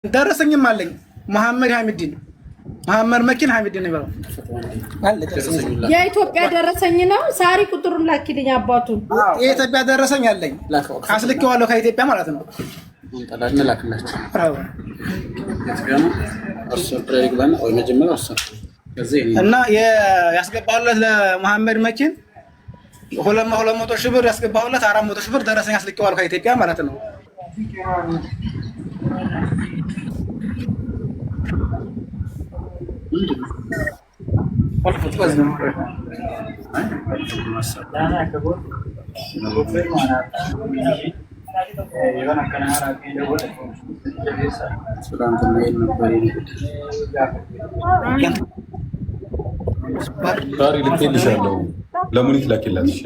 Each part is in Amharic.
ደረሰኝም አለኝ መሐመድ ሐሚድን መሐመድ መኪን ሐሚድን ይባላል የኢትዮጵያ ደረሰኝ ነው። ሳሪ ቁጥሩን ላኪልኝ አባቱን የኢትዮጵያ ደረሰኝ አለኝ አስልኬዋለሁ ከኢትዮጵያ ማለት ነው። እንጠላና ላክላችሁ እና ያስገባሁለት ለመሐመድ መኪን 200 ሺህ ብር ያስገባሁለት 400 ሺህ ብር ደረሰኝ አስልኬዋለሁ ከኢትዮጵያ ማለት ነው። ታሪ ልትልሻለሁ ለሙኒት ላኪላት እሺ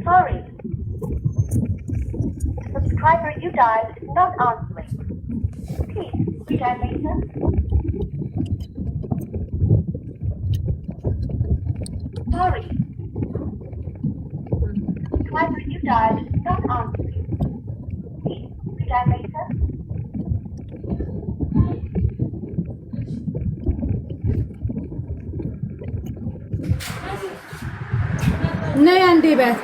Sorry. Subscriber you dialed is not answering. Please redial later. Sorry. Subscriber you dialed is not answering. Please redial later. ነይ አንዴ በት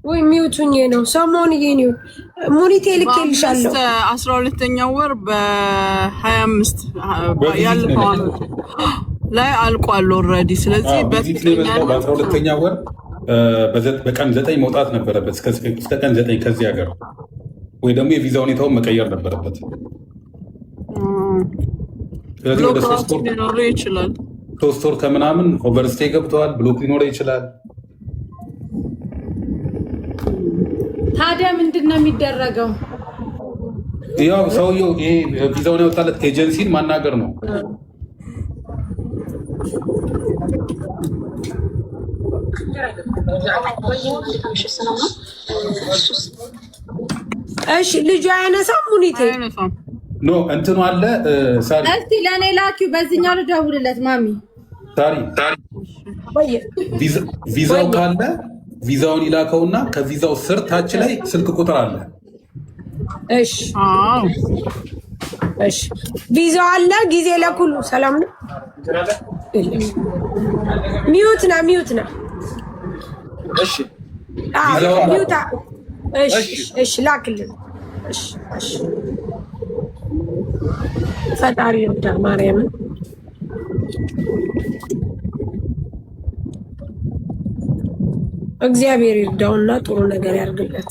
ወይ ሚውቱኝ ነው ሰሞን ይሄኔው ሙኒቴ ልኬልሻለሁ 12ኛው ወር በ25 ያለው ላይ አልቋል ኦሬዲ። ስለዚህ በ12ኛው ወር በቀን 9 መውጣት ነበረበት እስከ ቀን 9 ከዚህ ሀገር ወይ ደግሞ የቪዛ ሁኔታውን መቀየር ነበረበት። ስለዚህ ወደ 3 ወር ሊኖር ይችላል 3 ወር ከምናምን ኦቨርስቴ ገብተዋል ብሎክ ሊኖር ይችላል። ታዲያ ምንድነው የሚደረገው? ያው ሰውየው ይሄ ቪዛውን ያወጣለት ኤጀንሲን ማናገር ነው። እሺ ልጁ አያነሳም ሙኒቴ ኖ እንትኑ አለ ሳሪ እስቲ ለኔ ላኪው በዚህኛው ልደውልለት ማሚ ሳሪ ቪዛው ካለ ቪዛውን ይላከውና ከቪዛው ስር ታች ላይ ስልክ ቁጥር አለ። እሺ ቪዛው አለ ጊዜ ለኩሉ ሰላም ነው። ሚውት ና እሺ ቪዛው ሚውታ እሺ ላክልን እሺ ፈጣሪ ይርዳ ማርያም እግዚአብሔር ይርዳውና ጥሩ ነገር ያርግለት።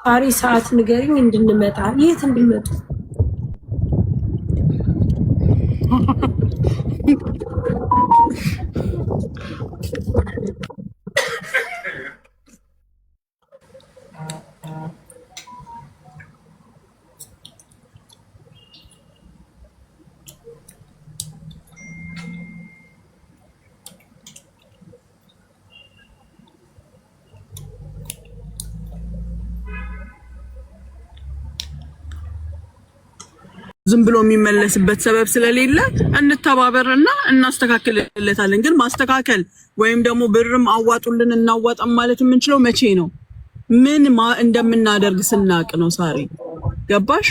አሪ ሰዓት ንገሪኝ እንድንመጣ የት እንድንመጣ ዝም ብሎ የሚመለስበት ሰበብ ስለሌለ እንተባበርና እናስተካክልለታለን። ግን ማስተካከል ወይም ደግሞ ብርም አዋጡልን እናዋጣም ማለት የምንችለው መቼ ነው? ምን እንደምናደርግ ስናቅ ነው። ሳሪ ገባሽ?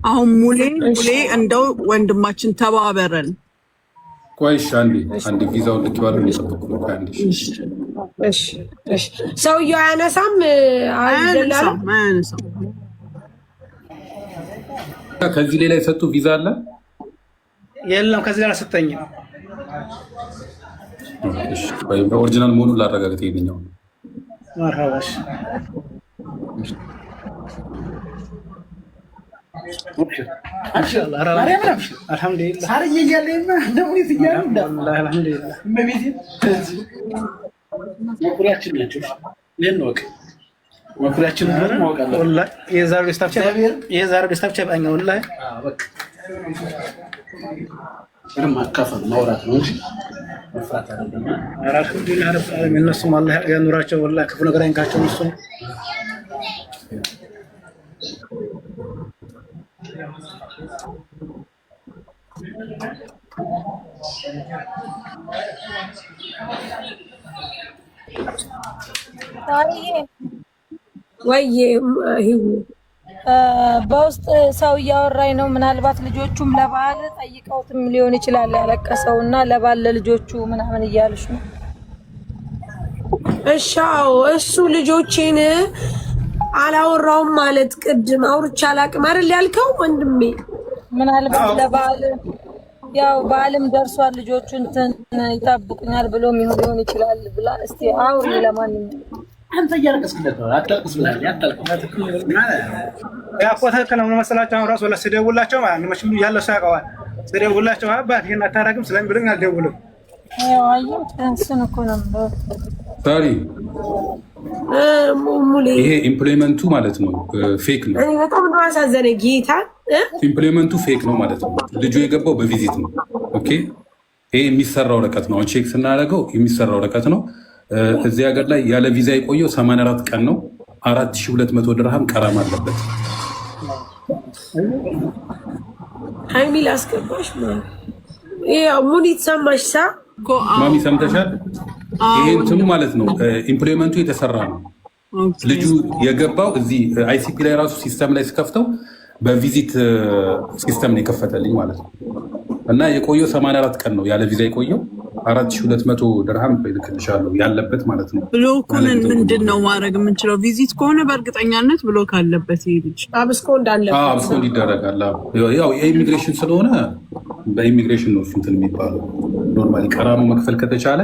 አሁን ሙሌ እንደው ወንድማችን ተባበረን። ቆይሽ አንዴ ቪዛውን ልትባሉ እየጠበቁ ነው። እሺ ሰውዬው አያነሳም አይደለም ከዚህ ሌላ የሰጡ ቪዛ አለ የለም? ከዚህ ሌላ ሰጠኝም። እሺ ወይ ኦሪጂናል መሆኑን ላረጋግጥ ይሄኛው ማርሃባሽ ማሻአላህ አልሐምዱሊላህ ሳርዬ እያለኝ ደውሊት እያለኝ አልሐምዱሊላህ እመቤቴ ኩሪያችን ናቸው። ለነወቅ ወክላችን ወላሂ የዛሬው ደስታችን ባኛው ወላሂ በቃ ምንም አካፈል ማውራት ነው እንጂ መፍራት አይደለም። አልሐምዱሊላህ ረብ ዓለሚን እነሱም አላህ ያኑራቸው ወላሂ ክፉ ነገር አይንካቸው እነሱ ወይዬ በውስጥ ሰው እያወራኝ ነው። ምናልባት ልጆቹም ለባል ጠይቀውትም ሊሆን ይችላል ያለቀሰውና ለባል ለልጆቹ ምናምን እያሉሽ ነው። እሻው እሱ ልጆቼን አላወራውም ማለት ቅድም አውርቻ አላቅም አይደል ያልከው ወንድሜ? ምናልባት ለባል ያው ባልም ደርሷል ልጆቹ እንትን ይጠብቁኛል ብሎ ሊሆን ይችላል ብላ እስቲ አውሪ። ለማንኛውም አንተ እያለቀስክለት ነው። አታልቅስ ብላለች። አታልቅስ ያቆተከለ ነው መሰላቸው። አሁን ራሱ ለስደውላቸው ማለት ነው መቼም ያለው ሰው ያውቀዋል። ስደውላቸው አባት ይሄን አታረግም ስለሚሉኝ አልደውልም። ያው አየሁ ተንስን እኮ ነው ታሪ ሙሌ ይሄ ኢምፕሎይመንቱ ማለት ነው ፌክ ነው። እኔ በጣም ነው አሳዘነኝ ጌታ። ኢምፕሎይመንቱ ፌክ ነው ማለት ነው። ልጁ የገባው በቪዚት ነው። ኦኬ ይሄ የሚሰራ ወረቀት ነው። ቼክ ስናደርገው የሚሰራ ወረቀት ነው። እዚህ ሀገር ላይ ያለ ቪዛ የቆየው 84 ቀን ነው። 4200 ድርሃም ቀራም አለበት። ሃይሚል አስገባሽ ማለት ያው ሙኒት ሰማሽ ሳ ማሚ ሰምተሻል? ይሄ እንትኑ ማለት ነው ኢምፕሎይመንቱ የተሰራ ነው። ልጁ የገባው እዚህ አይሲፒ ላይ ራሱ ሲስተም ላይ ስከፍተው በቪዚት ሲስተም ነው የከፈተልኝ ማለት ነው። እና የቆየው 84 ቀን ነው ያለ ቪዛ የቆየው 4200 ድርሃም ይልክልሻለሁ ያለበት ማለት ነው። ብሎኩንን ምንድን ነው ማድረግ የምንችለው? ቪዚት ከሆነ በእርግጠኛነት ብሎክ አለበት። ይሄ ልጅ አብስኮ እንዳለበት አብስኮ ይደረጋል። ያው የኢሚግሬሽን ስለሆነ በኢሚግሬሽን ነው እንትን የሚባለው። ኖርማሊ ቀራሙ መክፈል ከተቻለ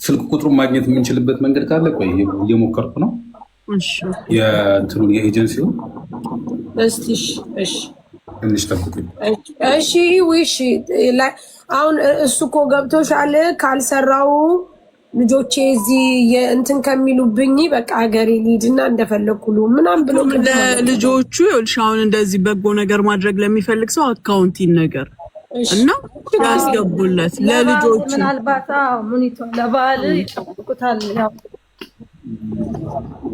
ስልክ ቁጥሩን ማግኘት የምንችልበት መንገድ ካለ ቆይ እየሞከርኩ ነው። እሺ የእንትኑን የኤጀንሲውን እሺ ትንሽ ጠብቁኝ። እሺ ውሽ አሁን እሱ እኮ ገብቶሻል። ካልሰራው ልጆቼ እዚህ እንትን ከሚሉብኝ በቃ ሀገሬ ልሂድና እንደፈለኩሉ ምናምን ብሎ ለልጆቹ ይኸውልሽ፣ አሁን እንደዚህ በጎ ነገር ማድረግ ለሚፈልግ ሰው አካውንቲን ነገር እና ያስገቡለት ለልጆቹ ምናልባት ሙኒቶ ለባል ይጠብቁታል። ያው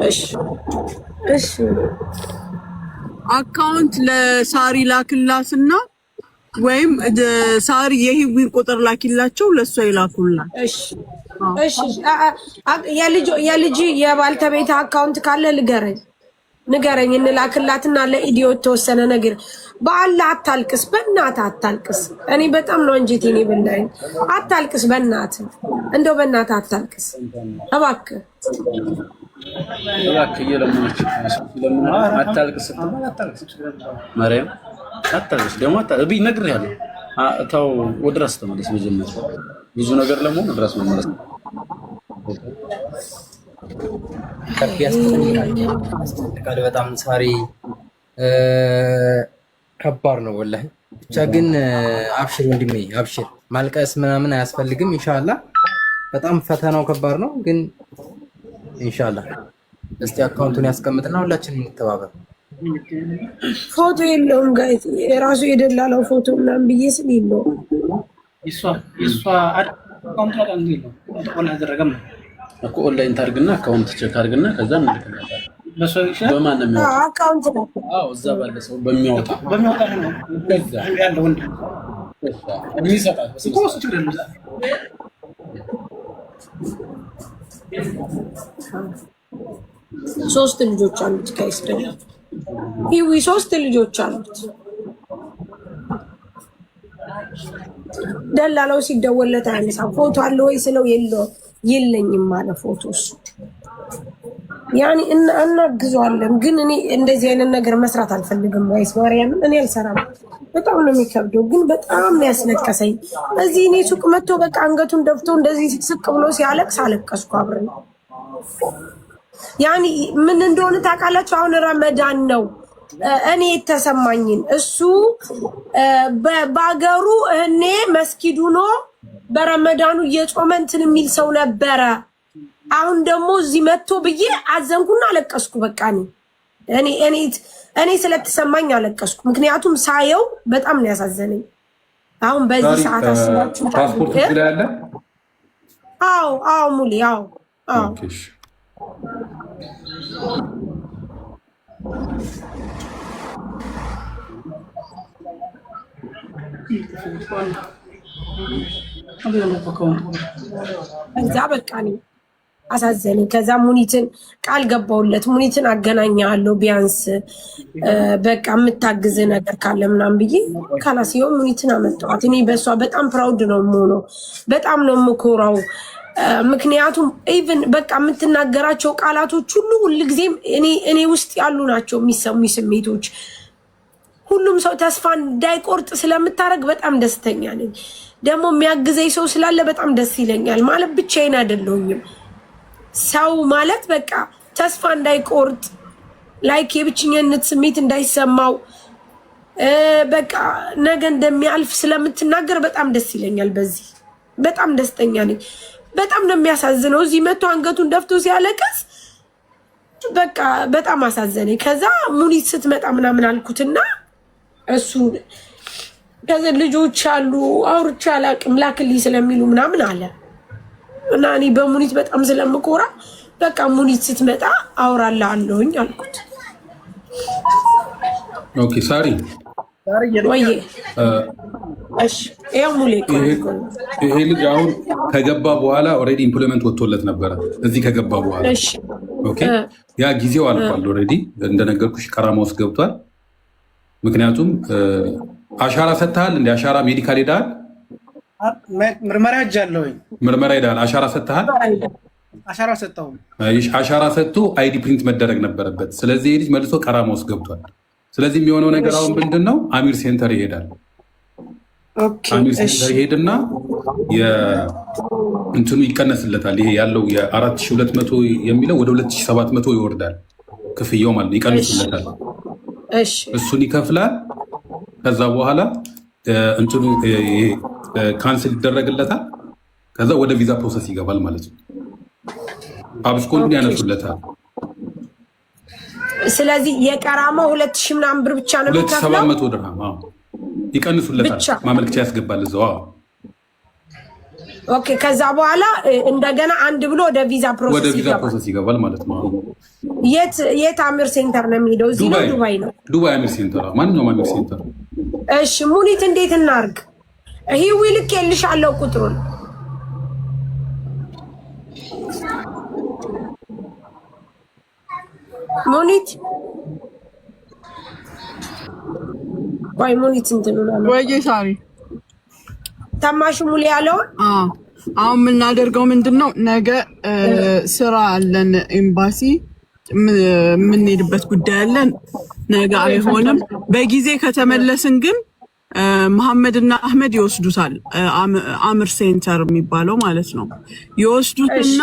እሺ አካውንት ለሳሪ ላክላትና ወይም ሳሪ የህዊን ቁጥር ላኪላቸው ለሷ ይላኩላት። እሺ የልጅ የባልተቤት አካውንት ካለ ንገረኝ እንላክላትና ለኢዲዮ ተወሰነ ነገር። በአላህ አታልቅስ፣ በእናትህ አታልቅስ። እኔ በጣም ነው እንጂቴኔ ብላይ አታልቅስ፣ በእናትህ እንደው በእናትህ አታልቅስ እባክህ። እየለመነች አታልቅስ ስትባል አታልቅስ ማርያም አታልቅስ። ደግሞ እብይ ነግሬሃለሁ። ተው ወደ ራስ ተመለስ። መጀመሪያ ብዙ ነገር ለመሆን ወደ ራስ መመለስ ያስፈልጋል። በጣም ሳሪ ከባድ ነው ወላሂ። ብቻ ግን አብሽር ወንድሜ አብሽር፣ ማልቀስ ምናምን አያስፈልግም። ኢንሻአላህ በጣም ፈተናው ከባድ ነው፣ ግን ኢንሻአላህ እስቲ አካውንቱን ያስቀምጥና ሁላችንም እንተባበር። ፎቶ የለውም ጋይስ፣ የራሱ የደላላው ፎቶ ምናምን ብዬ ስል የለውም። እሷ አካውንት ላይ አንዴ ነው ተቆላ ያደረገም እኮ ኦንላይን ታርግና አካውንት ቼክ አድርግና ከዛ እንልክልሃለን። በማን ነው የሚያወጣው? አካውንት ነው። አዎ እዛ ባለ ሰው በሚያወጣ ነው ከዛ ያለው ወንድ የሚሰጣት እኮ ችግር የለም። ሶስት ልጆች አሉት ጋይስ፣ ደግሞ ይዊ 3 ልጆች አሉት። ደላላው ሲደወልለት አያነሳም። ፎቶ አለ ወይ ስለው የለኝም አለ ፎቶስ። ያኒ እናግዘዋለን፣ ግን እኔ እንደዚህ አይነት ነገር መስራት አልፈልግም። ጋይስ ማርያምን እኔ አልሰራም። በጣም ነው የሚከብደው፣ ግን በጣም ነው ያስለቀሰኝ። እዚህ እኔ ሱቅ መጥቶ በቃ አንገቱን ደፍቶ እንደዚህ ስቅ ብሎ ሲያለቅስ አለቀስኩ አብረን። ያኒ ምን እንደሆነ ታውቃላችሁ? አሁን ረመዳን ነው። እኔ የተሰማኝን እሱ በአገሩ እኔ መስጊዱ ነው በረመዳኑ እየጾመ እንትን የሚል ሰው ነበረ። አሁን ደግሞ እዚህ መጥቶ ብዬ አዘንኩና አለቀስኩ። በቃ እኔ ስለተሰማኝ አለቀስኩ። ምክንያቱም ሳየው በጣም ነው ያሳዘነኝ። አሁን በዚህ ሰዓት አስባችሁ ፓስፖርት ላይ ያለ? አዎ ሙሌ አዎ ኦኬ እዛ በቃ ነው አሳዘነኝ። ከዛ ሙኒትን ቃል ገባውለት ሙኒትን አገናኛለሁ ቢያንስ በቃ የምታግዝ ነገር ካለ ምናምን ብዬ ካላሲዮ ሙኒትን አመጣኋት። እኔ በሷ በጣም ፕራውድ ነው የምሆነው፣ በጣም ነው የምኮራው። ምክንያቱም ኢቭን በቃ የምትናገራቸው ቃላቶች ሁሉ ሁልጊዜም እኔ ውስጥ ያሉ ናቸው የሚሰሙ ስሜቶች። ሁሉም ሰው ተስፋ እንዳይቆርጥ ስለምታረግ በጣም ደስተኛ ነኝ። ደግሞ የሚያግዘኝ ሰው ስላለ በጣም ደስ ይለኛል። ማለት ብቻዬን አይደለሁኝም። ሰው ማለት በቃ ተስፋ እንዳይቆርጥ ላይክ የብቸኝነት ስሜት እንዳይሰማው በቃ ነገ እንደሚያልፍ ስለምትናገር በጣም ደስ ይለኛል። በዚህ በጣም ደስተኛ ነኝ። በጣም ነው የሚያሳዝነው። እዚህ መቶ አንገቱን ደፍቶ ሲያለቅስ በቃ በጣም አሳዘነኝ። ከዛ ሙኒት ስትመጣ ምናምን አልኩትና እሱ ከዛ ልጆች አሉ አውርቼ አላቅም ላክልኝ ስለሚሉ ምናምን አለ እና እኔ በሙኒት በጣም ስለምኮራ በቃ ሙኒት ስትመጣ አውራላለሁኝ አልኩት። ኦኬ ሳሪ ወይ እሺ ያው ሙሌ ይሄ ልጅ አሁን ከገባ በኋላ ኦልሬዲ ኢምፕሎይመንት ወጥቶለት ነበረ። እዚህ ከገባ በኋላ እሺ ኦኬ ያ ጊዜው አልፏል። ኦልሬዲ እንደነገርኩሽ ቀራማ ውስጥ ገብቷል። ምክንያቱም አሻራ ሰጥተሃል እንደ አሻራ ሜዲካል ሄዳል ምርመራ ሄጃለሁኝ። ምርመራ ሄዳል። አሻራ ሰጥተሃል? አሻራ ሰጠው። አሻራ ሰጥቶ አይዲ ፕሪንት መደረግ ነበረበት። ስለዚህ ይሄ ልጅ መልሶ ቀራማ ውስጥ ገብቷል። ስለዚህ የሚሆነው ነገር አሁን ምንድነው? አሚር ሴንተር ይሄዳል። አሚር ሴንተር ይሄድና እንትኑ ይቀነስለታል። ይሄ ያለው የ4200 የሚለው ወደ 2700 ይወርዳል። ክፍያው ማለት ነው። ይቀንስለታል። እሱን ይከፍላል። ከዛ በኋላ እንትኑ ካንስል ይደረግለታል። ከዛ ወደ ቪዛ ፕሮሰስ ይገባል ማለት ነው። አብስኮንድ ያነሱለታል። ስለዚህ የቀራማው 2000 ምናምን ብር ብቻ ነው የሚከፍለው። 2700 ድርሃም ይቀንሱለታል። ማመልከቻ ያስገባል እዛው። ኦኬ ከዛ በኋላ እንደገና አንድ ብሎ ወደ ቪዛ ፕሮሰስ ይገባል ማለት ነው። የት አሚር ሴንተር ነው የሚሄደው? እዚህ ነው ዱባይ ነው? ዱባይ አሚር ሴንተር። ማንኛውም አሚር ሴንተር። እሺ ሙኒት እንዴት እናርግ? ሂዊ ልኬልሻለሁ ቁጥሩን። ሙኒት ወይ ሙኒት እንትኑላለ ወይ ሳሪ ታማሽ ሙሉ ያለውን አሁን የምናደርገው ምንድነው? ነገ ስራ አለን ኤምባሲ የምንሄድበት ጉዳይ አለን። ነገ አይሆንም። በጊዜ ከተመለስን ግን መሐመድና አህመድ ይወስዱታል። አምር ሴንተር የሚባለው ማለት ነው። ይወስዱትና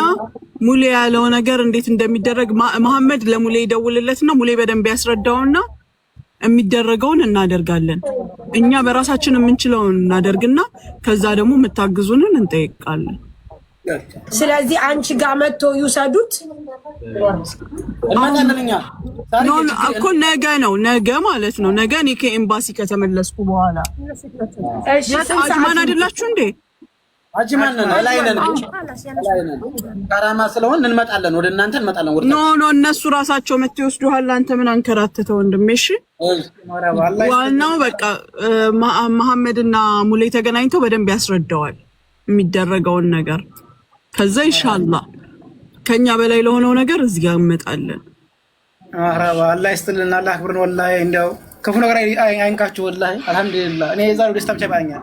ሙሌ ያለው ነገር እንዴት እንደሚደረግ መሐመድ ለሙሌ ይደውልለትና ሙሌ በደንብ ያስረዳውና የሚደረገውን እናደርጋለን። እኛ በራሳችን የምንችለውን እናደርግና ከዛ ደግሞ የምታግዙንን እንጠይቃለን። ስለዚህ አንቺ ጋር መጥቶ ይውሰዱት እኮ ነገ ነው። ነገ ማለት ነው። ነገ እኔ ከኤምባሲ ከተመለስኩ በኋላ አጅማን አይደላችሁ እንዴ? አጅማን ላይ ነን። ቀራማ ስለሆን እንመጣለን፣ ወደ እናንተ እንመጣለን። ኖ እነሱ ራሳቸው መጥተው ይወስዱሃል። አንተ ምን አንከራተተው ወንድሜ? እሺ ዋናው በቃ መሐመድና ሙሌ ተገናኝተው በደንብ ያስረዳዋል የሚደረገውን ነገር። ከዛ ኢንሻአላህ ከኛ በላይ ለሆነው ነገር እዚህ ጋር እንመጣለን። አራባ አላህ ይስጥልን፣ አላህ አክብርን። ወላሂ እንደው ክፉ ነገር አይንካችሁ። ወላሂ አልሐምዱሊላህ እኔ የዛሬው ደስታ ብቻ ባኛል።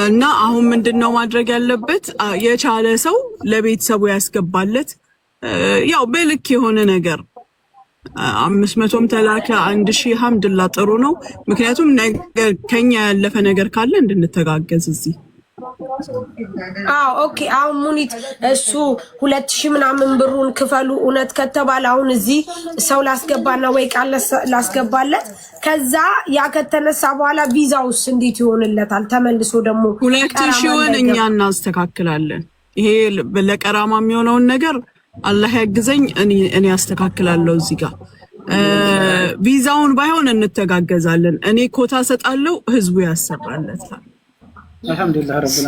እና አሁን ምንድነው ማድረግ ያለበት? የቻለ ሰው ለቤተሰቡ ያስገባለት ያው በልክ የሆነ ነገር 500ም ተላከ 1000 ሐምድላህ ጥሩ ነው። ምክንያቱም ነገር ከኛ ያለፈ ነገር ካለ እንድንተጋገዝ እዚህ ኦኬ። አሁን ሙኒት እሱ 2000 ምናምን ብሩን ክፈሉ እውነት ከተባለ አሁን እዚህ ሰው ላስገባና ወይ ቃል ላስገባለት ከዛ ያ ከተነሳ በኋላ ቪዛውስ እንዴት ይሆንለታል? ተመልሶ ደግሞ 2000ውን እኛ እናስተካክላለን። ይሄ ለቀራማ የሚሆነውን ነገር አላህ ያግዘኝ፣ እኔ አስተካክላለሁ። እዚህ ጋር ቪዛውን ባይሆን እንተጋገዛለን። እኔ ኮታ ሰጣለሁ፣ ህዝቡ ያሰራለታል። አልহামዱሊላህ ረብና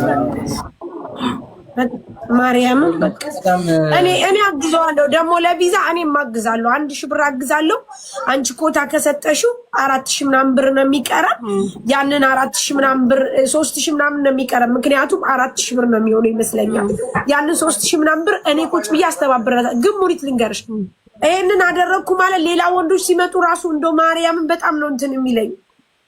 ማርያም በቃ እኔ አግዛለሁ። ደግሞ ለቪዛ እኔም አግዛለሁ። 1000 ብር አግዛለሁ። አንቺ ኮታ ከሰጠሽው 4000 ምናምን ብር ነው የሚቀራ። ያንን 4000 ምናምን ብር 3000 ምናምን ነው የሚቀራ። ምክንያቱም 4000 ብር ነው የሚሆነው ይመስለኛል። ያንን 3000 ምናምን ብር እኔ ቁጭ ብዬ አስተባብራለሁ። ግን ሙሪት ልንገርሽ፣ ይሄንን አደረኩ ማለት ሌላ ወንዶች ሲመጡ ራሱ እንደው ማርያምን በጣም ነው እንትን የሚለኝ።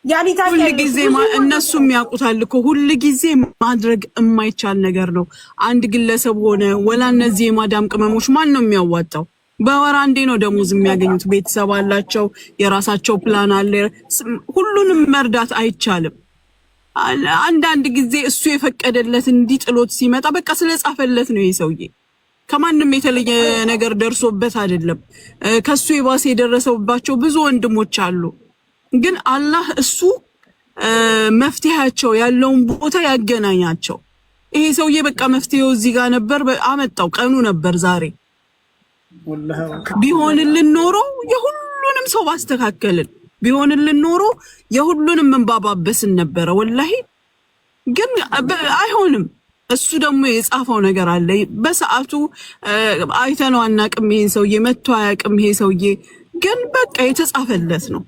ያኒ ታዲያ ሁሉ ጊዜ እነሱም ያውቁታል እኮ ሁሉ ጊዜ ማድረግ የማይቻል ነገር ነው። አንድ ግለሰብ ሆነ ወላ እነዚህ የማዳም ቅመሞች ማን ነው የሚያዋጣው? በወር አንዴ ነው ደሞዝ የሚያገኙት። ቤተሰብ አላቸው፣ የራሳቸው ፕላን አለ። ሁሉንም መርዳት አይቻልም። አንዳንድ ጊዜ እሱ የፈቀደለት እንዲጥሎት ሲመጣ በቃ ስለጻፈለት ነው። ይሄ ሰውዬ ከማንም የተለየ ነገር ደርሶበት አይደለም። ከሱ የባሰ የደረሰባቸው ብዙ ወንድሞች አሉ። ግን አላህ እሱ መፍትሄያቸው ያለውን ቦታ ያገናኛቸው። ይሄ ሰውዬ በቃ መፍትሄው እዚህ ጋር ነበር፣ አመጣው። ቀኑ ነበር ዛሬ። ቢሆንልን ኖሮ የሁሉንም ሰው ባስተካከልን፣ ቢሆንልን ኖሮ የሁሉንም እንባባበስን ነበረ ወላሂ። ግን አይሆንም። እሱ ደግሞ የጻፈው ነገር አለ። በሰዓቱ አይተነው አናቅም። ይሄን ሰውዬ መጥቶ አያቅም። ይሄ ሰውዬ ግን በቃ የተጻፈለት ነው።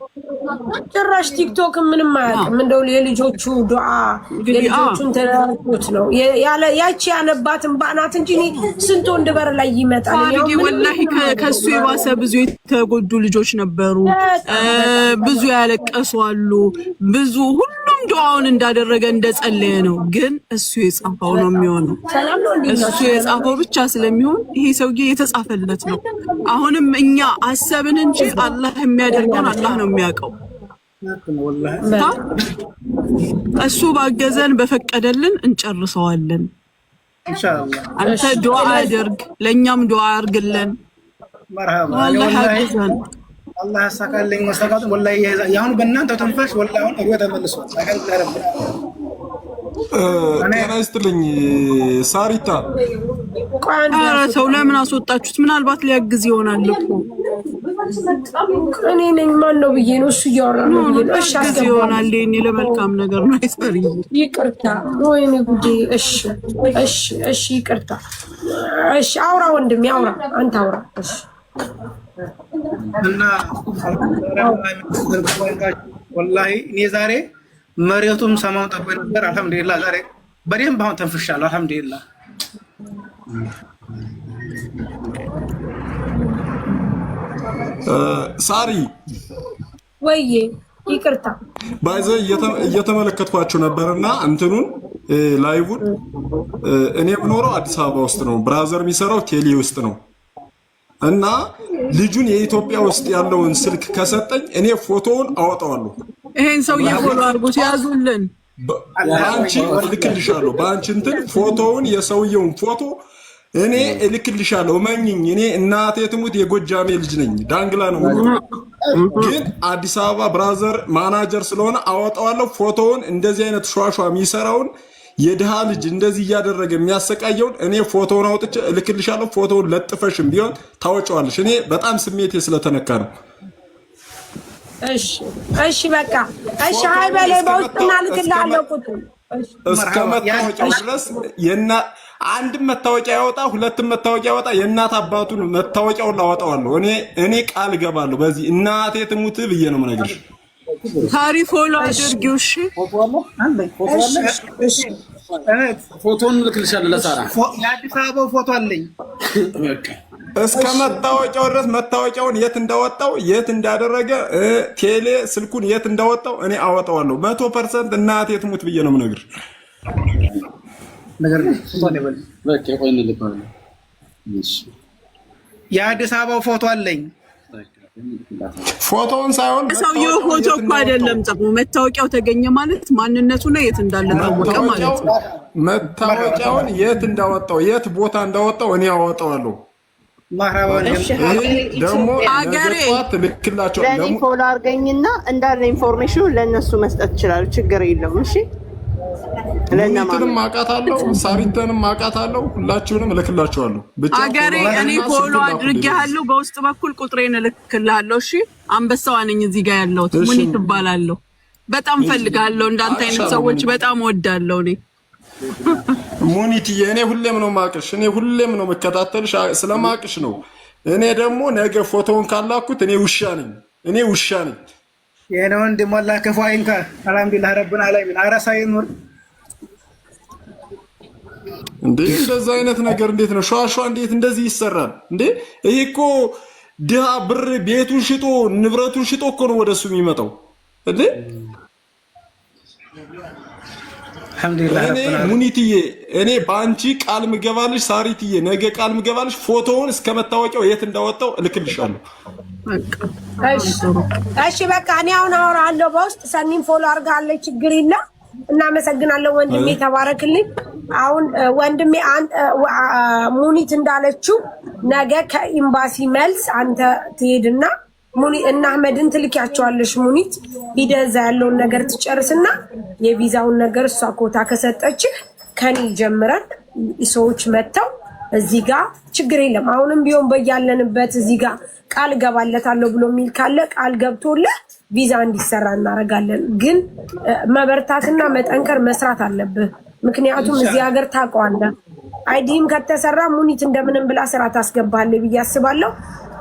ጭራሽ ቲክቶክ ምንም አያውቅም። እንደው የልጆቹ ዱዓ የልጆቹን ተራቁት ነው ያቺ ያነባትን ባናት እንጂ ስንት ወንድ በር ላይ ይመጣል። ያው ወላሂ ከሱ የባሰ ብዙ የተጎዱ ልጆች ነበሩ፣ ብዙ ያለቀሱ አሉ። ብዙ ሁሉም ዱዓውን እንዳደረገ እንደጸለየ ነው። ግን እሱ የጻፈው ነው የሚሆነው። እሱ የጻፈው ብቻ ስለሚሆን ይሄ ሰውዬ የተጻፈለት ነው። አሁንም እኛ አሰብን እንጂ አላህ የሚያደርገውን አላህ ነው የሚያውቀው። እሱ ባገዘን በፈቀደልን እንጨርሰዋለን ኢንሻአላህ። አንተ ዱዓ አድርግ፣ ለኛም ዱዓ አድርግልን። መርሃባ አላህ ያግዘን፣ አላህ ያሳካልኝ። መስተጋቱ ወላሂ ያሁን በእናንተ ተንፋሽ ወላሂ አሁን እሩ ተመልሷል። ጤና ይስጥልኝ ሳሪታ። ኧረ ሰው ለምን አስወጣችሁት? ምናልባት ሊያግዝ ይሆናል እኮ እኔ ነኝ። ማን ነው ብዬ ነው እሱ እያወራ ነው ብዬ ነው። እሺ አስገባ ይሆናል። እኔ ለመልካም ነገር ነው አይሰሪ። ይቅርታ ወይኔ ጉዴ። እሺ እሺ እሺ ይቅርታ። እሺ አውራ ወንድሜ አውራ፣ አንተ አውራ። እሺ እና ወላሂ እኔ ዛሬ መሬቱም ሰማውን ጠቦ ነበር። አልহামዱሊላህ ዛሬ በደንብ አሁን ተንፍሻለሁ። አልহামዱሊላህ ሳሪ ወይዬ ይቅርታ ባይዘ እየተመለከትኳቸው ነበርና እንትኑን ላይቡን እኔ የምኖረው አዲስ አበባ ውስጥ ነው። ብራዘር የሚሰራው ቴሌ ውስጥ ነው። እና ልጁን የኢትዮጵያ ውስጥ ያለውን ስልክ ከሰጠኝ እኔ ፎቶውን አወጣዋለሁ። ይሄን ሰውዬ ፎሎ አድርጎ ሲያዙልን ባንቺ እልክልሻለሁ። ባንቺ እንትን ፎቶውን የሰውየውን ፎቶ እኔ እልክልሻለሁ። መኝኝ እኔ እናቴ ትሙት የጎጃሜ ልጅ ነኝ። ዳንግላ ነው። ግን አዲስ አበባ ብራዘር ማናጀር ስለሆነ አወጣዋለሁ ፎቶውን። እንደዚህ አይነት ሿሿ የሚሰራውን የድሃ ልጅ እንደዚህ እያደረገ የሚያሰቃየውን እኔ ፎቶውን አውጥቼ እልክልሻለሁ። ፎቶውን ለጥፈሽም ቢሆን ታወጪዋለሽ። እኔ በጣም ስሜቴ ስለተነካ ነው። እሺ እሺ በቃ እሺ። ሃይ በላይ በውስጥና ልክልሃለሁ ቁጥር እስከ መታወቂያው ድረስ አንድ መታወቂያ ያወጣ፣ ሁለትም መታወቂያ ያወጣ፣ የእናት አባቱን መታወቂያውን ላወጣዋለሁ። እኔ ቃል እገባለሁ። በዚህ እናቴ ትሙት ብዬ ነው የምነግርሽ። ታሪፍ ፎሎ አድርጊው። እሺ እሺ ፎቶን ልክልሻለሁ ለሳራ። የአዲስ አበባው ፎቶ አለኝ። እስከ መታወቂያው ድረስ መታወቂያውን የት እንዳወጣው የት እንዳደረገ ቴሌ ስልኩን የት እንዳወጣው እኔ አወጣዋለሁ። 100% እናቴ ትሙት ብዬ ነው የምነግርሽ። ነገር በቃ ቆይን ልባል። የአዲስ አበባው ፎቶ አለኝ። ፎቶውን ሳይሆን ሰውየው ፎቶ እኮ አይደለም ጽፎ መታወቂያው ተገኘ ማለት ማንነቱ ነው የት እንዳለ ታወቀ ማለት ነው። መታወቂያውን የት እንዳወጣው የት ቦታ እንዳወጣው እኔ አወጣዋለሁ። ማህራባን ደግሞ ነገጧት ልክላቸው ለኔ ፎሎ አድርገኝና እንዳለ ኢንፎርሜሽኑ ለነሱ መስጠት ይችላል። ችግር የለም። እሺ ሙኒትንም አውቃታለሁ፣ ሳሪተንም አውቃታለሁ። ሁላችሁንም እልክላችኋለሁ። ብቻ አገሬ እኔ ፎሎ አድርጌሃለሁ። በውስጥ በኩል ቁጥሬን እልክልሃለሁ። እሺ አንበሳዋ ነኝ እዚህ ጋር ያለሁት ሙኒት እባላለሁ። በጣም ፈልጋለሁ። እንዳንተ አይነት ሰዎች በጣም ወዳለሁ እኔ ሙኒትዬ። እኔ ሁሌም ነው ማቅሽ፣ እኔ ሁሌም ነው መከታተልሽ ስለማቅሽ ነው። እኔ ደግሞ ነገ ፎቶውን ካላኩት እኔ ውሻ ነኝ፣ እኔ ውሻ ነኝ። የኔ ወንድም ወላሂ ክፉ አይንካ። አልሐምዱሊላህ ረብና አለሚን አራሳ ይኑር። እንዴ እንደዛ አይነት ነገር እንዴት ነው ሸዋሸዋ እንዴት እንደዚህ ይሰራል እንዴ? ይሄ እኮ ድሃ ብር ቤቱን ሽጦ ንብረቱን ሽጦ እኮ ነው ወደሱ የሚመጣው እንዴ? አልሐምዱሊላህ ረብና ሙኒትዬ እኔ ባንቺ ቃል ምገባልሽ፣ ሳሪትዬ ነገ ቃል ምገባልሽ። ፎቶውን እስከመታወቂያው የት እንዳወጣው እልክልሻለሁ። እሺ በቃ እኔ አሁን አወራለሁ በውስጥ። ሰኒም ፎሎ አድርጋለች፣ ችግር የለም። እናመሰግናለን ወንድሜ፣ ተባረክልኝ። አሁን ወንድሜ ሙኒት እንዳለችው ነገ ከኤምባሲ መልስ አንተ ትሄድና እና አህመድን ትልኪያቸዋለሽ። ሙኒት ሂደህ እዛ ያለውን ነገር ትጨርስና የቪዛውን ነገር እሷ ኮታ ከሰጠችህ ከኔ ጀምረን ሰዎች መተው እዚህ ጋር ችግር የለም። አሁንም ቢሆን በያለንበት እዚህ ጋር ቃል ገባለታለሁ ብሎ የሚል ካለ ቃል ገብቶልህ ቪዛ እንዲሰራ እናደርጋለን። ግን መበርታትና መጠንከር መስራት አለብህ። ምክንያቱም እዚህ ሀገር ታውቀዋለህ፣ አይዲም ከተሰራ ሙኒት እንደምንም ብላ ስራ ታስገባለህ ብዬ አስባለሁ።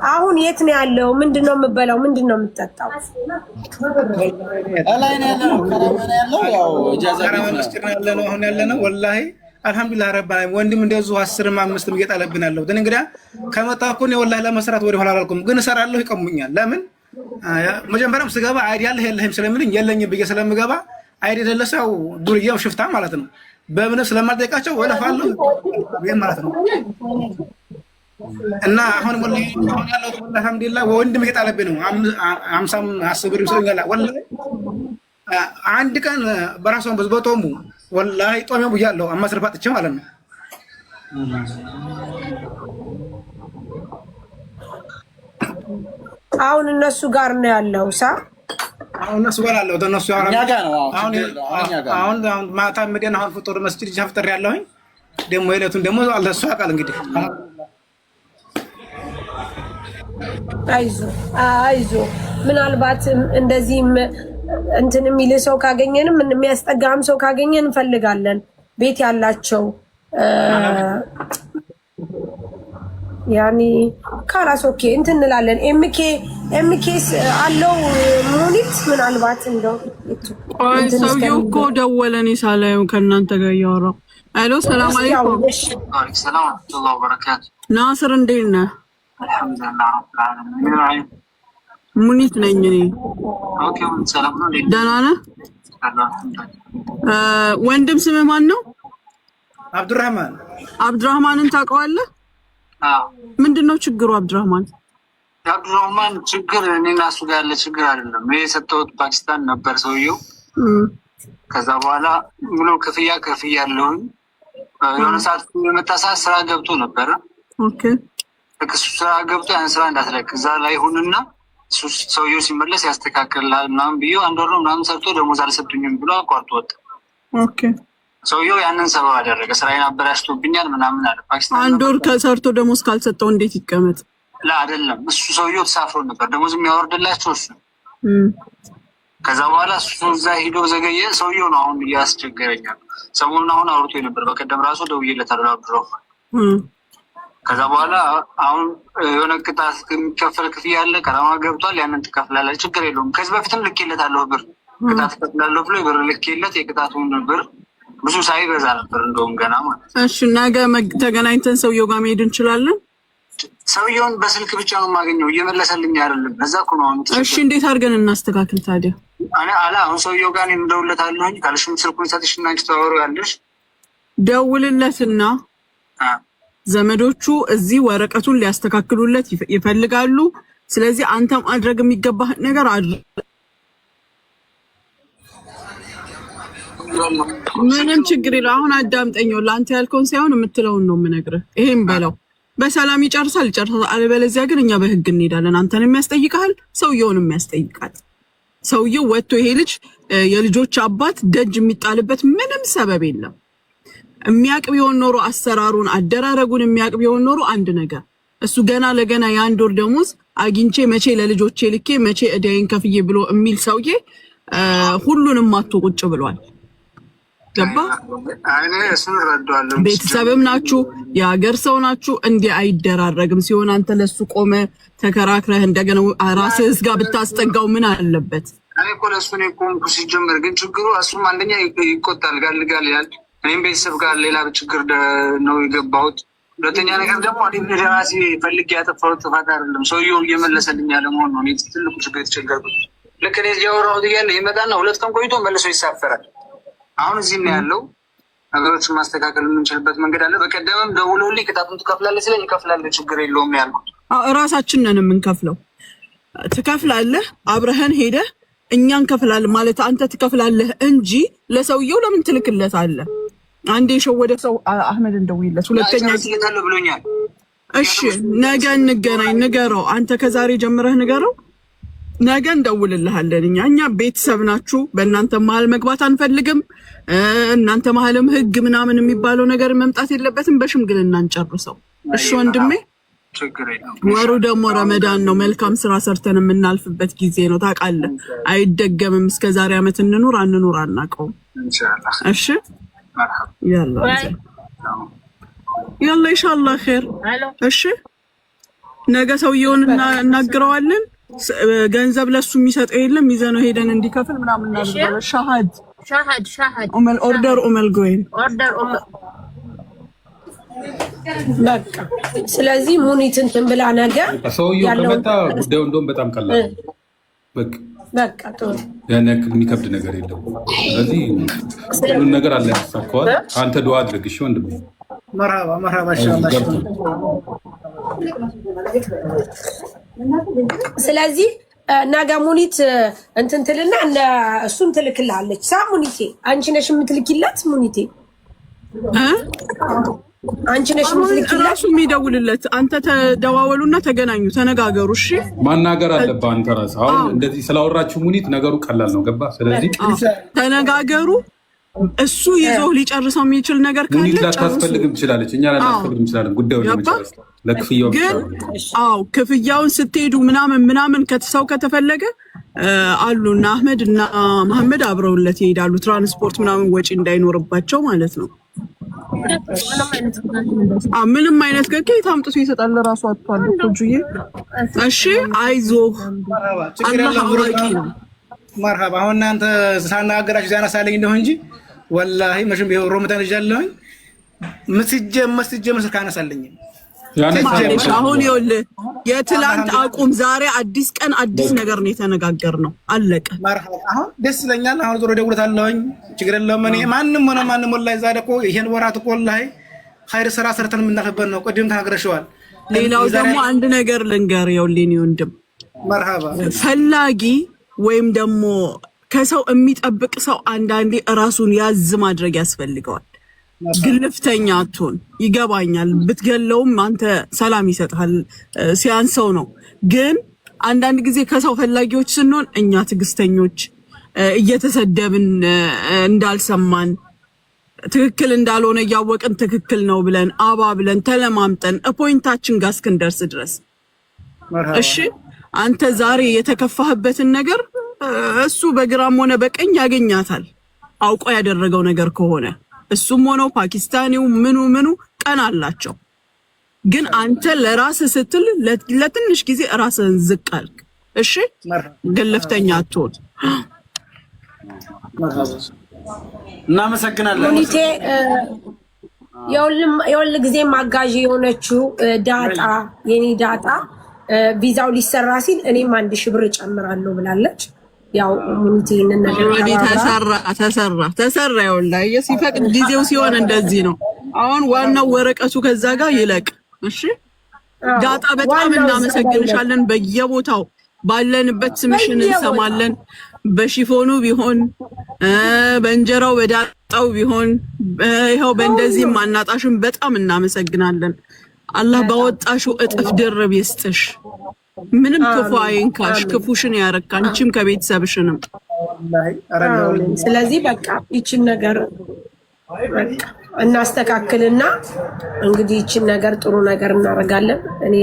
አሁን የት ነው ያለው? ምንድነው የምበላው? ምንድነው የምጠጣው? አላይ ነው ያለው ከራማና ያለው ያው እጃዛ መስጭና ያለነው አሁን ያለነው ወላሂ አልሐምዱሊላህ ረባይ ወንድም እንደዚሁ 10 5 እየጣለብናለሁ። ግን እንግዲህ ከመጣ እኮ ነው ወላሂ ለመስራት ወደ ኋላ አላልኩም፣ ግን እሰራለሁ። ይቀሙኛል። ለምን መጀመሪያም ስገባ አይዲ ያለህ የለህም ስለሚሉኝ የለኝም ብዬ ስለምገባ አይዲ ለለሰው ዱርዬው ሽፍታ ማለት ነው በምንም ስለማልጠይቃቸው ወለፋለሁ ማለት ነው። እና አሁን ወላሂ አሁን ያለው ወላሂ አልሐምዱሊላህ ወንድም እየጣለብኝ ነው። 50 10 ብር ይሰኛል ወላሂ አንድ ቀን በራሷን በዝበቶሙ ወላሂ ጦሜው ብያለሁ። አማስርፋጥቼ ማለት ነው። አሁን እነሱ ጋር ነው ያለው ሳ አሁን እነሱ ጋር አለው እነሱ ያወራሉ። እኛ ጋር ነው አሁን ማታ መዲና አሁን ፍጡር መስጂድ ጃፍጠር ያለሁኝ ደግሞ የለቱን ደግሞ አለሱ አቃል እንግዲህ አይዞ ምናልባት እንደዚህም እንትን የሚል ሰው ካገኘንም የሚያስጠጋም ሰው ካገኘን እንፈልጋለን። ቤት ያላቸው ያኒ ካላስ ኦኬ እንትን እንላለን። ኤምኬስ አለው ሙኒት ምናልባት እንደው ሰውዬው እኮ ደወለኝ ሳላየው ከእናንተ ጋር እያወራሁ። አሎ ሰላም አለይኩም። ሰላም ወራህመቱላሂ ወበረካቱ። ናስር እንዴት ነህ? አልሐምዱሊላህ ረብል ዓለሚን። ሙኒት ነኝ እኔ። ኦኬ ሰላም ነው። ደህና ነህ? ወንድም ስምህ ማን ነው? አብዱራህማን። አብዱራህማንን ታውቀዋለህ? አዎ። ምንድነው ችግሩ አብዱራህማን? አብዱራህማን ችግር እኔና እሱ ጋር ያለ ችግር አይደለም። እኔ የሰጠሁት ፓኪስታን ነበር ሰውየው። ከዛ በኋላ ሙሉ ክፍያ ያለውን የሆነ ሰዓት የመጣ ሰዓት ስራ ገብቶ ነበረ። ኦኬ እሱ ስራ ገብቶ ያን ስራ እንዳትለቅ እዛ ላይ ሁንና ሰውየው ሲመለስ ያስተካክልልሃል ምናምን ብዬ አንድ ወር ምናምን ሰርቶ ደሞዝ አልሰጡኝም ብሎ አቋርጦ ወጣ። ኦኬ ሰውየው ያንን ሰበብ አደረገ። ስራዬን አበላሽቶብኛል ምናምን አለ። ፓኪስታን አንድ ወር ከሰርቶ ደሞዝ ካልሰጠው እንዴት ይቀመጥ? ላ አይደለም እሱ ሰውየው ተሳፍሮ ነበር ደሞዝ የሚያወርድላቸው እሱ። ከዛ በኋላ እሱ እዛ ሄዶ ዘገየ። ሰውየው ነው አሁን እያስቸገረኛል። ሰሞኑን አሁን አውርቶ ነበር። በቀደም ራሱ ደውዬለታለሁ አብዱራህማን። ከዛ በኋላ አሁን የሆነ ቅጣት የሚከፈል ክፍያ አለ። ቀራማ ገብቷል። ያንን ትከፍላለህ፣ ችግር የለውም። ከዚህ በፊትም ልኬለታለሁ ብር ቅጣት እከፍላለሁ ብሎ ብር ልኬለት የቅጣቱን ብር ብዙ ሳይበዛ ነበር እንደውም ገና ማለት። እሺ ነገ ተገናኝተን ሰውየው ጋር መሄድ እንችላለን። ሰውየውን በስልክ ብቻ ነው የማገኘው፣ እየመለሰልኝ አይደለም። እዛ እኮ ነው። እሺ እንዴት አድርገን እናስተካክል ታዲያ? አሁን ሰውየው ጋር እኔ እንደውለታለሁኝ ካልሽም ስልኩን ሰጥሽና አንቺ ታወሪያለሽ። ደውልለትና ዘመዶቹ እዚህ ወረቀቱን ሊያስተካክሉለት ይፈልጋሉ። ስለዚህ አንተ ማድረግ የሚገባህ ነገር አድርግ። ምንም ችግር የለው። አሁን አዳምጠኛው ለአንተ ያልከውን ሳይሆን የምትለውን ነው የምነግርህ። ይሄን በለው በሰላም ይጨርሳል። አለበለዚያ ግን እኛ በህግ እንሄዳለን። አንተንም ያስጠይቃል፣ ሰውየውንም ያስጠይቃል። ሰውየው ወጥቶ ይሄ ልጅ የልጆች አባት ደጅ የሚጣልበት ምንም ሰበብ የለም። የሚያቅ ቢሆን ኖሮ አሰራሩን አደራረጉን የሚያቅ ቢሆን ኖሮ አንድ ነገር እሱ ገና ለገና የአንድ ወር ደሞዝ አግኝቼ መቼ ለልጆቼ ልኬ መቼ እዳይን ከፍዬ ብሎ የሚል ሰውዬ ሁሉንም ማቶ ቁጭ ብሏል። ገባ? ቤተሰብም ናችሁ የሀገር ሰው ናችሁ። እንዲህ አይደራረግም። ሲሆን አንተ ለሱ ቆመ ተከራክረህ እንደገና ራስህ ጋር ብታስጠጋው ምን አለበት? እኔ እኮ ለሱ ነው ቆምኩ። ሲጀመር ግን ችግሩ እሱም አንደኛ ይቆጣል፣ ጋልጋል ያል እኔም ቤተሰብ ጋር ሌላ ችግር ነው የገባሁት። ሁለተኛ ነገር ደግሞ እኔ ራሴ ፈልጌ ያጠፋሁት ጥፋት አይደለም፣ ሰውየው እየመለሰልኝ ያለ መሆን ነው። እኔ ትልቁ ችግር የተቸገርኩት ልክ እኔ እያወራሁት እያለ ይመጣና 2 ቀን ቆይቶ መልሶ ይሳፈራል። አሁን እዚህ ነው ያለው። ነገሮችን ማስተካከል የምንችልበት መንገድ አለ። በቀደምም ደውሎልኝ ቅጣቱን ትከፍላለህ ሲለኝ እከፍላለሁ ችግር የለውም ነው ያልኩት። ራሳችን ነን የምንከፍለው። ትከፍላለህ፣ አብረህን ሄደህ እኛን እንከፍላለን ማለት አንተ ትከፍላለህ እንጂ ለሰውየው ለምን ትልክለታለህ? አንዴ የሸወደ ሰው አህመድ እንደውይለት ሁለተኛ ይልካል ብሎኛል። እሺ ነገ እንገናኝ፣ ንገረው። አንተ ከዛሬ ጀምረህ ንገረው። ነገ እንደውልልሃለን። እኛ ቤተሰብ ናችሁ። በእናንተ መሀል መግባት አንፈልግም። እናንተ መሀልም ህግ ምናምን የሚባለው ነገር መምጣት የለበትም። በሽምግልና እንጨርሰው። እሺ ወንድሜ፣ ወሩ ደግሞ ረመዳን ነው። መልካም ስራ ሰርተን የምናልፍበት ጊዜ ነው። ታውቃለህ፣ አይደገምም። እስከዛሬ አመት እንኑር አንኑር አናውቀውም። እሺ ያላ ኢንሻአላህ ኸይር። እሺ ነገ ሰውየውን እናግረዋለን። ገንዘብ ለሱ የሚሰጠው የለም። ይዘነው ሄደን እንዲከፍል ምናምን እናደርጋለን። ሻሃድ ኦርደር ጎይን በቃ ስለዚህ ሙኒት እንትን ብላ ነገር ሰውየው ከመጣ ጉዳዩ እንደውም በጣም ቀላል በቃ ጥሩ ያን ያክል የሚከብድ ነገር የለም። ስለዚህ ሁሉን ነገር አለ ያሳካዋል። አንተ ዱዓ አድርግ እሺ ወንድሜ። መርሃባ ኢንሻአላህ። ስለዚህ ነገ ሙኒት እንትን ትልና እሱን ትልክልሃለች። ሙኒቴ አንቺ ነሽ የምትልኪላት። ሙኒቴ አንቺ ነሽ የምትልኪላት። እሱ የሚደውልለት አንተ ተደዋወሉና ተገናኙ፣ ተነጋገሩ። እሺ ማናገር አለብህ አንተ ራስህ። አሁን እንደዚህ ስላወራችሁ ሙኒት ነገሩ ቀላል ነው። ገባ? ስለዚህ ተነጋገሩ። እሱ ይዞ ሊጨርሰው የሚችል ነገር ካለ ሙኒት ላታስፈልግም ትችላለች፣ እኛ ላታስፈልግም ትችላለን። ጉዳዩን ለመጨረስ ለክፍያው ግን ክፍያውን ስትሄዱ ምናምን ከተሰው ከተፈለገ አሉና አህመድ እና መሐመድ አብረውለት ይሄዳሉ። ትራንስፖርት ምናምን ወጪ እንዳይኖርባቸው ማለት ነው። ምንም አይነት ከኬት አምጥቶ ይሰጣል። ራሱ አጥቷል እኮ ጁዬ። እሺ አይዞህ፣ አላህ አዋቂ ነው። መርሃባ። አሁን እናንተ ሳናገራችሁ ዛና ሳለኝ እንደሆነ እንጂ ወላሂ መቼም ቢሆን ሮመዳን ይጃለሁኝ መስጀም ካነሳለኝ አሁን ይኸውልህ የትላንት አቁም። ዛሬ አዲስ ቀን አዲስ ነገር ነው የተነጋገርነው። አለቀ። አሁን ደስ ይለኛል። አሁን ዞሮ ደውለታለሁኝ። ችግር የለውም። እኔ ማንም ሆነ ማንም ወላሂ ዛሬ እኮ ይሄን ወራት እኮ ወላሂ ኸይር ስራ ሰርተን የምናከበር ነው። ቅድም ተናግረሽዋል። ሌላው ደግሞ አንድ ነገር ልንገር፣ ይኸውልህ ወንድም መርሃባ ፈላጊ ወይም ደግሞ ከሰው የሚጠብቅ ሰው አንዳንዴ ራሱን ያዝ ማድረግ ያስፈልገዋል። ግልፍተኛ አትሆን። ይገባኛል። ብትገለውም አንተ ሰላም ይሰጣል፣ ሲያንሰው ነው። ግን አንዳንድ ጊዜ ከሰው ፈላጊዎች ስንሆን እኛ ትዕግስተኞች እየተሰደብን እንዳልሰማን ትክክል እንዳልሆነ እያወቅን ትክክል ነው ብለን ብለን ተለማምጠን ፖይንታችን ጋር እስክንደርስ ድረስ እሺ። አንተ ዛሬ የተከፋህበትን ነገር እሱ በግራም ሆነ በቀኝ ያገኛታል። አውቆ ያደረገው ነገር ከሆነ እሱም ሆነው ፓኪስታኒው ምኑ ቀን አላቸው። ግን አንተ ለራስህ ስትል ለትንሽ ጊዜ ራስህን ዝቅ አልክ። እሺ ገለፍተኛ አትሆን። እናመሰግናለን። ሙኒቴ የሁል ጊዜ ማጋዥ የሆነችው ዳጣ የኔ ዳጣ ቪዛው ሊሰራ ሲል እኔም 1000 ብር ጨምራለሁ ብላለች። ያው ሙኒቴ ነገር ተሰራ ይኸውልህ፣ ሲፈቅድ ጊዜው ሲሆን እንደዚህ ነው። አሁን ዋናው ወረቀቱ ከዛ ጋር ይለቅ። እሺ ዳጣ በጣም እናመሰግንሻለን። በየቦታው ባለንበት ስምሽን እንሰማለን። በሺፎኑ ቢሆን በእንጀራው በዳጣው ቢሆን ይኸው በእንደዚህ ማናጣሽን በጣም እናመሰግናለን። አላህ ባወጣሽው እጥፍ ድርብ ይስጥሽ። ምንም ክፉ አይንካሽ፣ ክፉሽን ያረካ አንቺም ከቤተሰብሽንም ስለዚህ በቃ ይችን ነገር በቃ እናስተካክልና እንግዲህ ይችን ነገር ጥሩ ነገር እናደርጋለን። እኔ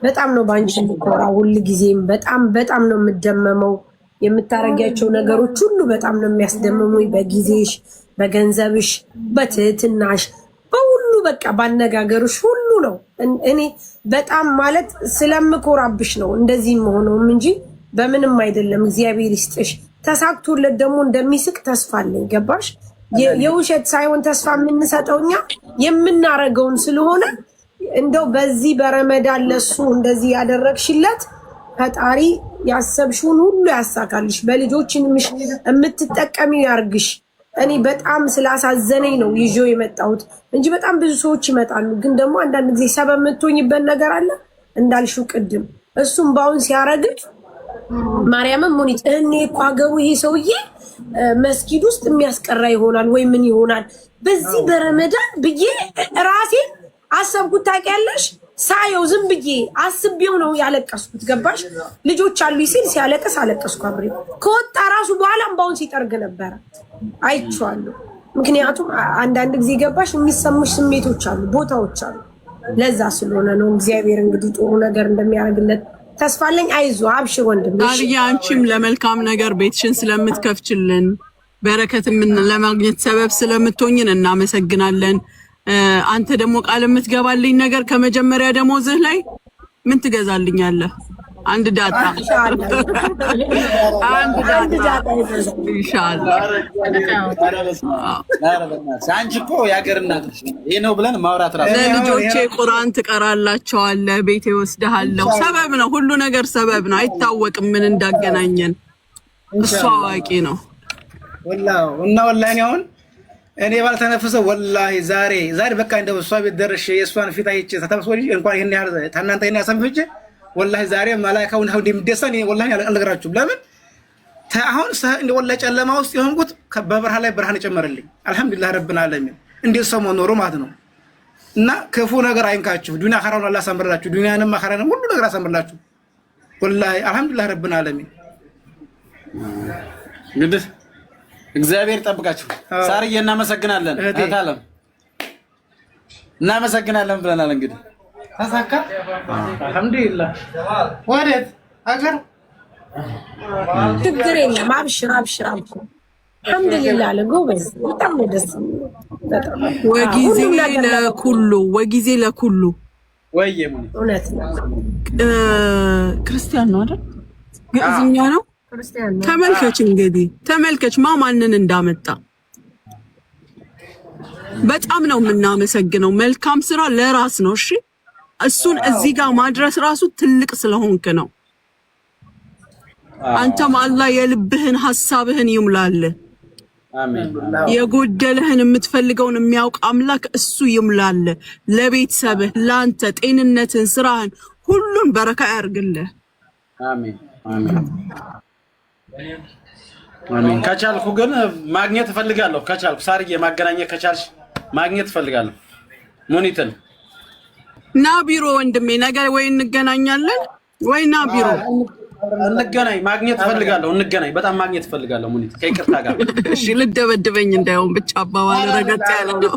በጣም ነው ባንቺ የምኮራ ሁሉ ጊዜም በጣም ነው የምደመመው። የምታረጊያቸው ነገሮች ሁሉ በጣም ነው የሚያስደምሙኝ። በጊዜሽ፣ በገንዘብሽ፣ በትህትናሽ፣ በሁሉ በቃ ባነጋገርሽ ሁሉ ነው። እኔ በጣም ማለት ስለምኮራብሽ ነው እንደዚህ መሆነውም እንጂ በምንም አይደለም። እግዚአብሔር ይስጥሽ። ተሳክቶለት ደግሞ እንደሚስቅ ተስፋ አለኝ። ገባሽ? የውሸት ሳይሆን ተስፋ የምንሰጠው እኛ የምናረገውን ስለሆነ እንደው በዚህ በረመዳን ለሱ እንደዚህ ያደረግሽለት ፈጣሪ ያሰብሽውን ሁሉ ያሳካልሽ። በልጆችንምሽ የምትጠቀሚው ያርግሽ። እኔ በጣም ስላሳዘነኝ ነው ይዤው የመጣሁት እንጂ በጣም ብዙ ሰዎች ይመጣሉ። ግን ደግሞ አንዳንድ ጊዜ ሰበብ የምትሆኝበት ነገር አለ እንዳልሽው ቅድም እሱም ባውን ሲያረግጥ ማርያምን ሙኒት እኔ እኮ አገሩ ይሄ ሰውዬ መስጊድ ውስጥ የሚያስቀራ ይሆናል ወይ ምን ይሆናል በዚህ በረመዳን ብዬ ራሴ አሰብኩት። ታውቂያለሽ ሳየው ዝም ብዬ አስቤው ነው ያለቀስኩት። ገባሽ? ልጆች አሉ ሲል ሲያለቅስ አለቀስኩ አብሬ። ከወጣ ራሱ በኋላ አምባውን ሲጠርግ ነበረ አይቼዋለሁ። ምክንያቱም አንዳንድ ጊዜ ገባሽ የሚሰሙሽ ስሜቶች አሉ፣ ቦታዎች አሉ። ለዛ ስለሆነ ነው እግዚአብሔር እንግዲህ ጥሩ ነገር እንደሚያደርግለት ተስፋ አለኝ። አይዞ አብሽር ወንድም። አልያ አንቺም ለመልካም ነገር ቤትሽን ስለምትከፍችልን በረከትም ለማግኘት ሰበብ ስለምትሆኝን እናመሰግናለን። አንተ ደግሞ ቃል የምትገባልኝ ነገር ከመጀመሪያ ደሞዝህ ላይ ምን ትገዛልኛለህ? አንድ ዳጣ ኢንሻአላህ። አንቺ እኮ የሀገር እናት ነሽ። ይሄ ነው ብለን ማውራት ራሱ ለልጆቼ ቁርአን ትቀራላቸዋለህ፣ ቤቴ ወስደሃለሁ። ሰበብ ነው፣ ሁሉ ነገር ሰበብ ነው። አይታወቅም ምን እንዳገናኘን። እሱ አዋቂ ነው ወላሂ አሁን እኔ ባልተነፈሰው ወላሂ ዛሬ በቃ እንደው እሷ ቤት ደርሼ የእሷን ፊት አይቼ ተተብሶ እንኳን ይሄን ያህል ታናንተ ይሄን ያሰምፍቼ ወላሂ ዛሬ መላእክቱን ሀው እንደምደሰን ወላሂ አልነግራችሁም። ለምን አሁን እንደ ወላሂ ጨለማ ውስጥ የሆንኩት በብርሃን ላይ ብርሃን ጨመረልኝ። አልሐምዱሊላህ ረብል ዓለሚን እንዴት ሰሞን ኖሮ ማለት ነው። እና ክፉ ነገር አይንካችሁ። ዱንያ አኸራውን አላህ ያሳምርላችሁ። ዱንያንም አኸራንም ሁሉ ነገር ያሳምርላችሁ። ወላሂ አልሐምዱሊላህ ረብል ዓለሚን። እንግዲህ እግዚአብሔር ይጠብቃችሁ። ሳርዬ እናመሰግናለን። እህታለም እናመሰግናለን ብለናል። እንግዲህ ተሳካ አልሐምዱሊላህ። ወዴት አገር ችግር የለም። አብሽር አልሐምዱሊላህ አለ ጎበዝ። በጣም ደስ በጣም ወጊዜ ለኩሉ ወይዬ እውነት ነው። ክርስቲያን ነው አይደል? ግዕዝኛ ነው። ተመልከች እንግዲህ ተመልከች ማንን እንዳመጣ። በጣም ነው የምናመሰግነው። መልካም ስራ ለራስ ነው። እሺ እሱን እዚህ ጋር ማድረስ ራሱ ትልቅ ስለሆንክ ነው። አንተም አላህ የልብህን ሐሳብህን ይሙላልህ። አሜን። የጎደለህን የምትፈልገውን የሚያውቅ አምላክ እሱ ይሙላልህ። ለቤተሰብህ፣ ላንተ ጤንነትን፣ ስራህን ሁሉን በረካ ያርግልህ። አሜን አሜን አሜን። ከቻልኩ ግን ማግኘት እፈልጋለሁ። ከቻልኩ ሳርዬ ማገናኘት ከቻልሽ ማግኘት እፈልጋለሁ። ሙኒትን ና ቢሮ ወንድሜ፣ ነገ ወይ እንገናኛለን ወይ ና ቢሮ እንገናኝ። ማግኘት እፈልጋለሁ። እንገናኝ። በጣም ማግኘት እፈልጋለሁ ሙኒት፣ ከይቅርታ ጋር። እሺ ልደበድበኝ እንዳይሆን ብቻ አባባል ረገጥ ያለ ነው።